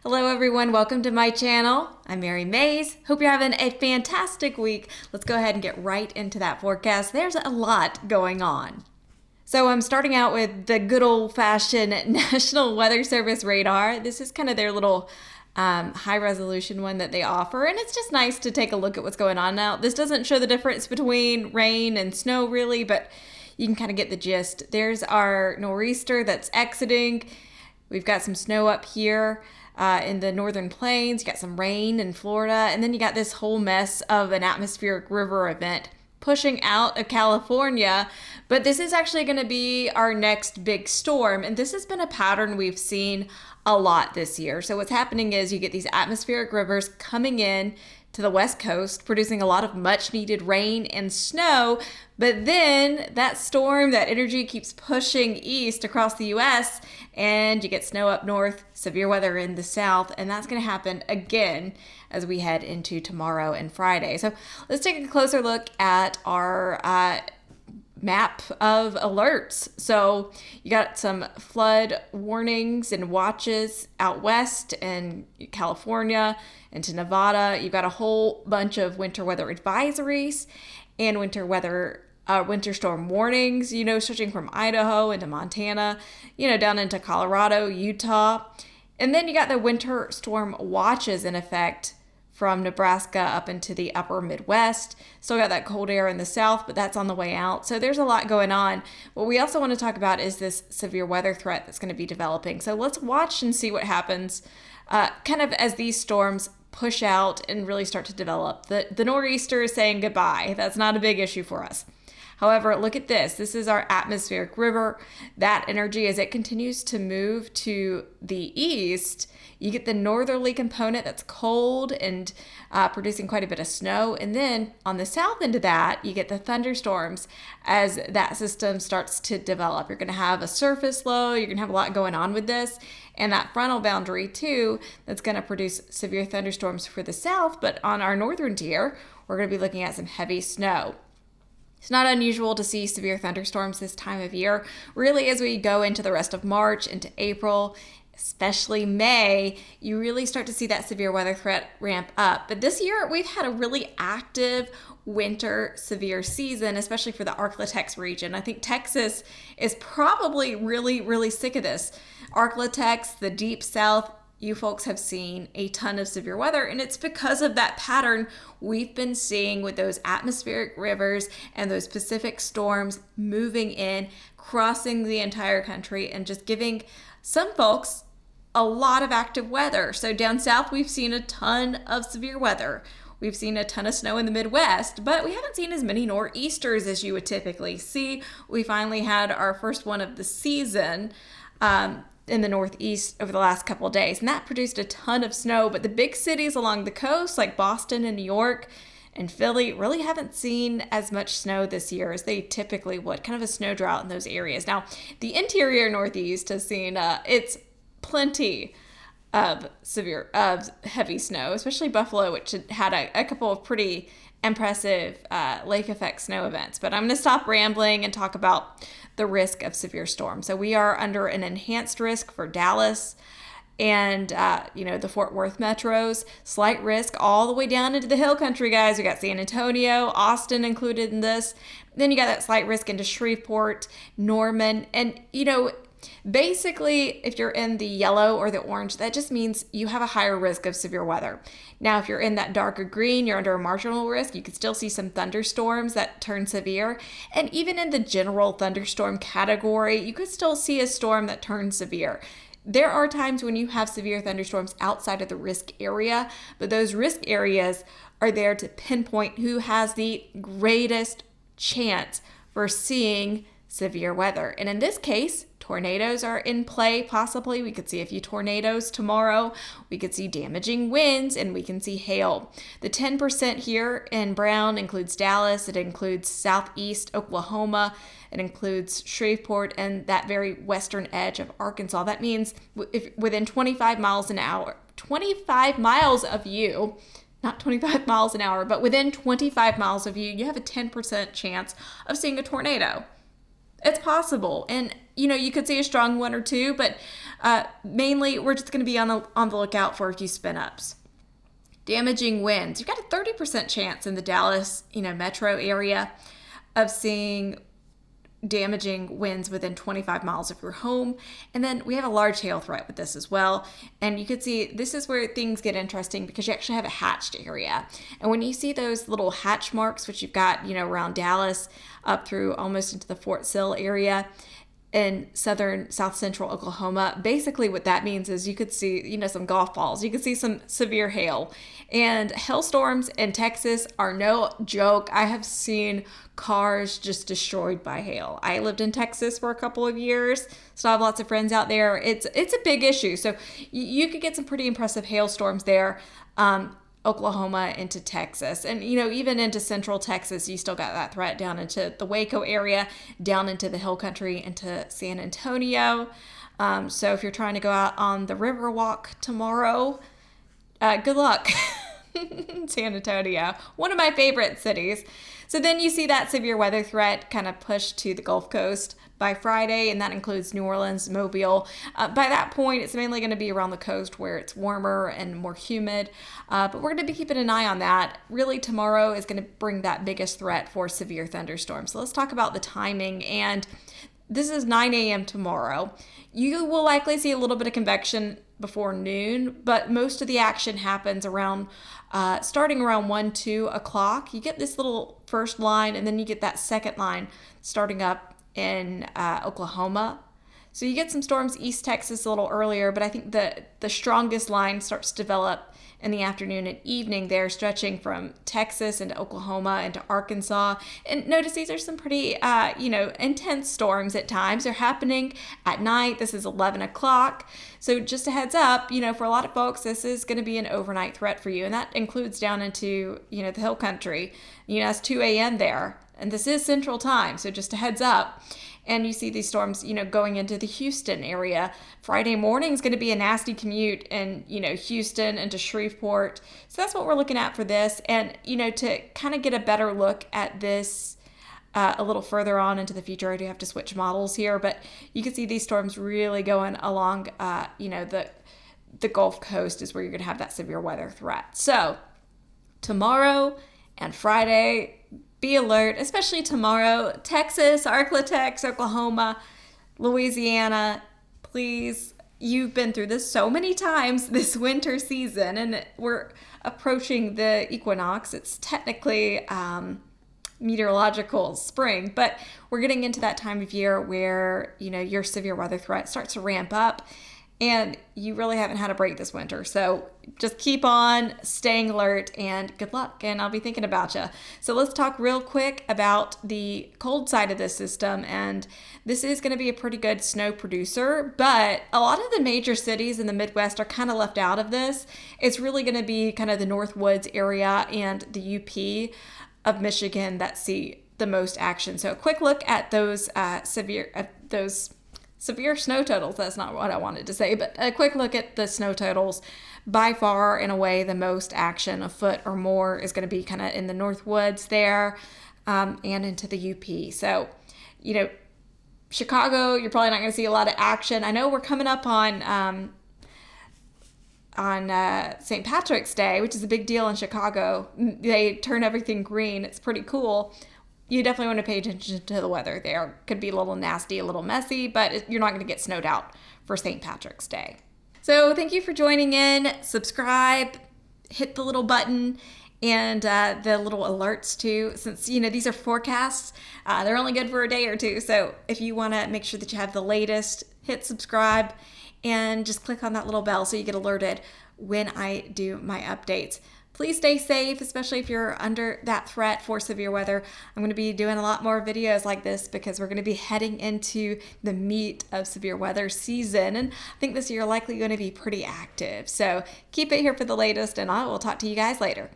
Hello everyone, welcome to my channel. I'm Mary Mays. Hope you're having a fantastic week. Let's go ahead and get right into that forecast. There's a lot going on. So I'm starting out with the good old-fashioned National Weather Service radar. This is kind of their little high resolution one that they offer, and it's just nice to take a look at what's going on. Now, this doesn't show the difference between rain and snow really, but you can kind of get the gist. There's our nor'easter that's exiting. We've got some snow up here in the northern plains. You got some rain in Florida, and then you got this whole mess of an atmospheric river event pushing out of California. But this is actually going to be our next big storm, and this has been a pattern we've seen a lot this year. So what's happening is you get these atmospheric rivers coming in to the west coast, producing a lot of much needed rain and snow, but then that storm, that energy keeps pushing east across the US, and you get snow up north, severe weather in the south, and that's going to happen again as we head into tomorrow and Friday. So let's take a closer look at our map of alerts. So you got some flood warnings and watches out west in California into Nevada. You've got a whole bunch of winter weather advisories and winter storm warnings, stretching from Idaho into Montana, down into Colorado, Utah. And then you got the winter storm watches in effect from Nebraska up into the upper Midwest. Still got that cold air in the south, but that's on the way out. So there's a lot going on. What we also want to talk about is this severe weather threat that's going to be developing. So let's watch and see what happens kind of as these storms push out and really start to develop. The nor'easter is saying goodbye. That's not a big issue for us. However, look at this. This is our atmospheric river. That energy, as it continues to move to the east, you get the northerly component that's cold and producing quite a bit of snow. And then on the south end of that, you get the thunderstorms as that system starts to develop. You're going to have a surface low. You're going to have a lot going on with this. And that frontal boundary, too, that's going to produce severe thunderstorms for the south. But on our northern tier, we're going to be looking at some heavy snow. It's not unusual to see severe thunderstorms this time of year. Really, as we go into the rest of March, into April, especially May, you really start to see that severe weather threat ramp up. But this year, we've had a really active winter severe season, especially for the Arklatex region. I think Texas is probably really, really sick of this. Arklatex, the deep south, you folks have seen a ton of severe weather, and it's because of that pattern we've been seeing with those atmospheric rivers and those Pacific storms moving in, crossing the entire country, and just giving some folks a lot of active weather. So down south, we've seen a ton of severe weather. We've seen a ton of snow in the Midwest, but we haven't seen as many nor'easters as you would typically see. We finally had our first one of the season in the Northeast over the last couple of days, and that produced a ton of snow. But the big cities along the coast, like Boston and New York and Philly, really haven't seen as much snow this year as they typically would. Kind of a snow drought in those areas. Now, the interior Northeast has seen it's plenty of heavy snow, especially Buffalo, which had a couple of pretty impressive lake effect snow events. But I'm going to stop rambling and talk about the risk of severe storm. So we are under an enhanced risk for Dallas and the Fort Worth metros. Slight risk all the way down into the hill country, guys. We got San Antonio, Austin included in this. Then you got that slight risk into Shreveport, Norman, and basically, if you're in the yellow or the orange, that just means you have a higher risk of severe weather. Now, if you're in that darker green, you're under a marginal risk. You could still see some thunderstorms that turn severe. And even in the general thunderstorm category, you could still see a storm that turns severe. There are times when you have severe thunderstorms outside of the risk area, but those risk areas are there to pinpoint who has the greatest chance for seeing severe weather. And in this case, tornadoes are in play, possibly. We could see a few tornadoes tomorrow. We could see damaging winds, and we can see hail. The 10% here in brown includes Dallas. It includes southeast Oklahoma. It includes Shreveport and that very western edge of Arkansas. That means if within 25 miles an hour, 25 miles of you, not 25 miles an hour, but within 25 miles of you, you have a 10% chance of seeing a tornado. It's possible. And you could see a strong one or two, but mainly we're just going to be on the lookout for a few spin-ups. Damaging winds. You've got a 30% chance in the Dallas, metro area of seeing damaging winds within 25 miles of your home. And then we have a large hail threat with this as well. And you can see this is where things get interesting because you actually have a hatched area. And when you see those little hatch marks, which you've got, around Dallas up through almost into the Fort Sill area, in south central Oklahoma, basically what that means is you could see, some golf balls. You could see some severe hail. And hailstorms in Texas are no joke. I have seen cars just destroyed by hail. I lived in Texas for a couple of years, so I have lots of friends out there. It's a big issue. So you could get some pretty impressive hailstorms there. Oklahoma into Texas, and even into central Texas, you still got that threat down into the Waco area, down into the hill country, into San Antonio. So if you're trying to go out on the river walk tomorrow, good luck. San Antonio, one of my favorite cities. So then you see that severe weather threat kind of push to the Gulf Coast by Friday, and that includes New Orleans, Mobile. By that point, it's mainly going to be around the coast where it's warmer and more humid, but we're going to be keeping an eye on that. Really, tomorrow is going to bring that biggest threat for severe thunderstorms. So let's talk about the timing, and this is 9 a.m. tomorrow. You will likely see a little bit of convection before noon, but most of the action happens around starting around 2 o'clock. You get this little first line, and then you get that second line starting up in Oklahoma. So you get some storms east Texas a little earlier, but I think the strongest line starts to develop in the afternoon and evening there, stretching from Texas into Oklahoma into Arkansas. And notice these are some pretty, intense storms at times. They're happening at night. This is 11 o'clock. So just a heads up, for a lot of folks, this is going to be an overnight threat for you. And that includes down into, the hill country. It's 2 a.m. there. And this is Central Time, so just a heads up. And you see these storms, going into the Houston area. Friday morning is going to be a nasty commute in, Houston into Shreveport. So that's what we're looking at for this. And, to kind of get a better look at this a little further on into the future, I do have to switch models here, but you can see these storms really going along, the Gulf Coast is where you're going to have that severe weather threat. So tomorrow and Friday, be alert, especially tomorrow. Texas, Arklatex, Oklahoma, Louisiana, please. You've been through this so many times this winter season, and we're approaching the equinox. It's technically meteorological spring, but we're getting into that time of year where, your severe weather threat starts to ramp up. And you really haven't had a break this winter. So just keep on staying alert and good luck. And I'll be thinking about you. So let's talk real quick about the cold side of this system. And this is going to be a pretty good snow producer. But a lot of the major cities in the Midwest are kind of left out of this. It's really going to be kind of the North Woods area and the UP of Michigan that see the most action. So a quick look at those severe snow totals. That's not what I wanted to say, but a quick look at the snow totals. By far, in a way, the most action, a foot or more, is going to be kind of in the North Woods there and into the UP. So, Chicago, you're probably not going to see a lot of action. I know we're coming up on St. Patrick's Day, which is a big deal in Chicago. They turn everything green. It's pretty cool. You definitely want to pay attention to the weather there. Could be a little nasty, a little messy, but you're not going to get snowed out for St. Patrick's Day. So thank you for joining in. Subscribe, hit the little button, and the little alerts too. Since, these are forecasts, they're only good for a day or two. So if you want to make sure that you have the latest, hit subscribe and just click on that little bell so you get alerted when I do my updates. Please stay safe, especially if you're under that threat for severe weather. I'm going to be doing a lot more videos like this because we're going to be heading into the meat of severe weather season. And I think this year likely going to be pretty active. So keep it here for the latest, and I will talk to you guys later.